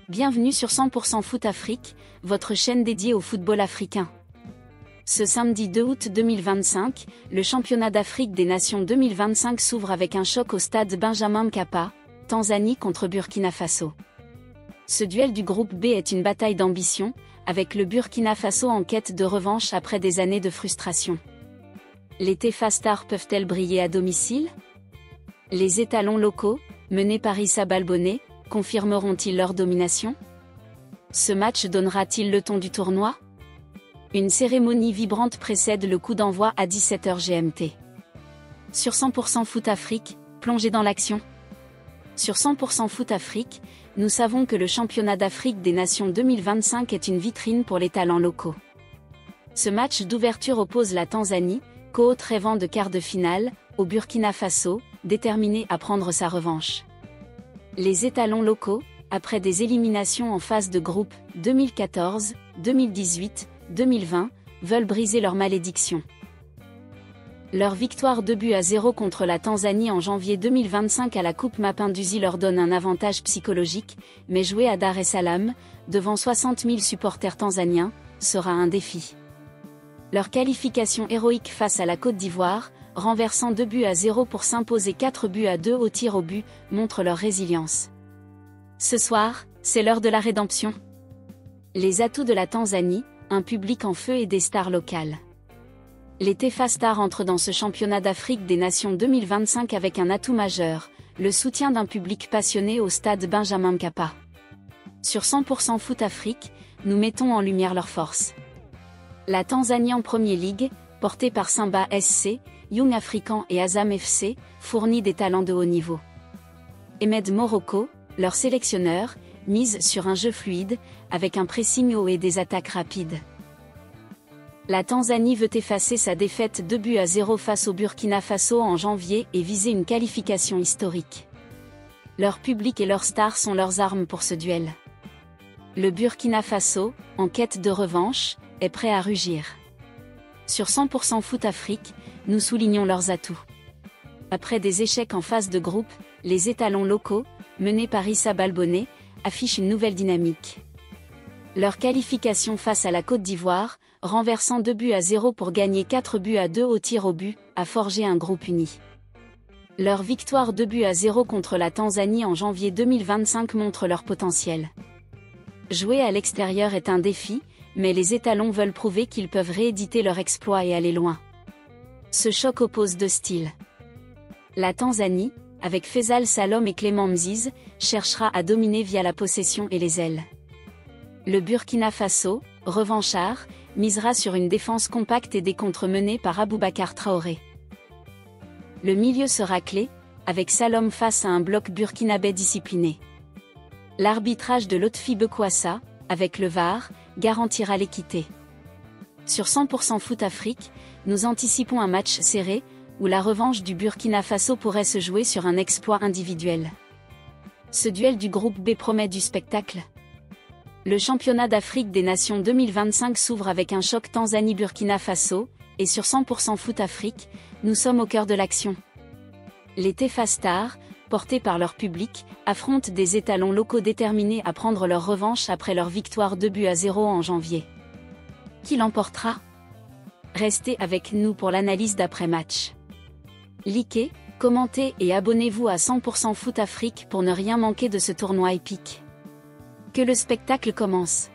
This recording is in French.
Bienvenue sur 100% Foot Afrique, votre chaîne dédiée au football africain. Ce samedi 2 août 2025, le championnat d'Afrique des Nations 2025 s'ouvre avec un choc au stade Benjamin Mkapa, Tanzanie contre Burkina Faso. Ce duel du groupe B est une bataille d'ambition, avec le Burkina Faso en quête de revanche après des années de frustration. Les Tefa Stars peuvent-elles briller à domicile? Les étalons locaux, menés par Issa Balbonné, confirmeront-ils leur domination? Ce match donnera-t-il le ton du tournoi? Une cérémonie vibrante précède le coup d'envoi à 17h GMT. Sur 100% Foot Afrique, plongez dans l'action. Sur 100% Foot Afrique, nous savons que le championnat d'Afrique des Nations 2025 est une vitrine pour les talents locaux. Ce match d'ouverture oppose la Tanzanie, co-hôte rêvant de quart de finale, au Burkina Faso, déterminé à prendre sa revanche. Les étalons locaux, après des éliminations en phase de groupe 2014, 2018, 2020, veulent briser leur malédiction. Leur victoire 2-0 contre la Tanzanie en janvier 2025 à la Coupe Mapinduzi leur donne un avantage psychologique, mais jouer à Dar es Salaam, devant 60 000 supporters tanzaniens, sera un défi. Leur qualification héroïque face à la Côte d'Ivoire, renversant 2-0 pour s'imposer 4-2 au tir au but, montre leur résilience. Ce soir, c'est l'heure de la rédemption. Les atouts de la Tanzanie, un public en feu et des stars locales. Les Tefa Stars entrent dans ce championnat d'Afrique des Nations 2025 avec un atout majeur, le soutien d'un public passionné au stade Benjamin Mkapa. Sur 100% Foot Afrique, nous mettons en lumière leurs forces. La Tanzanie en Premier League, portée par Simba SC, Young African et Azam FC, fournit des talents de haut niveau. Ahmed Morocco, leur sélectionneur, mise sur un jeu fluide, avec un pressing haut et des attaques rapides. La Tanzanie veut effacer sa défaite 2-0 face au Burkina Faso en janvier et viser une qualification historique. Leur public et leurs stars sont leurs armes pour ce duel. Le Burkina Faso, en quête de revanche, est prêt à rugir. Sur 100% Foot Afrique, nous soulignons leurs atouts. Après des échecs en phase de groupe, les étalons locaux, menés par Issa Balbonné, affichent une nouvelle dynamique. Leur qualification face à la Côte d'Ivoire, renversant 2-0 pour gagner 4-2 au tir au but, a forgé un groupe uni. Leur victoire 2-0 contre la Tanzanie en janvier 2025 montre leur potentiel. Jouer à l'extérieur est un défi, mais les étalons veulent prouver qu'ils peuvent rééditer leur exploit et aller loin. Ce choc oppose deux styles. La Tanzanie, avec Faisal Salom et Clément Mziz, cherchera à dominer via la possession et les ailes. Le Burkina Faso, revanchard, misera sur une défense compacte et des contres menés par Aboubacar Traoré. Le milieu sera clé, avec Salom face à un bloc burkinabé discipliné. L'arbitrage de Lotfi Bekwassa, avec le VAR, garantira l'équité. Sur 100% Foot Afrique, nous anticipons un match serré, où la revanche du Burkina Faso pourrait se jouer sur un exploit individuel. Ce duel du groupe B promet du spectacle. Le championnat d'Afrique des Nations 2025 s'ouvre avec un choc Tanzanie-Burkina Faso, et sur 100% Foot Afrique, nous sommes au cœur de l'action. Les Tefa Stars, portés par leur public, affrontent des étalons locaux déterminés à prendre leur revanche après leur victoire 2-0 en janvier. Qui l'emportera? Restez avec nous pour l'analyse d'après-match. Likez, commentez et abonnez-vous à 100% Foot Afrique pour ne rien manquer de ce tournoi épique. Que le spectacle commence!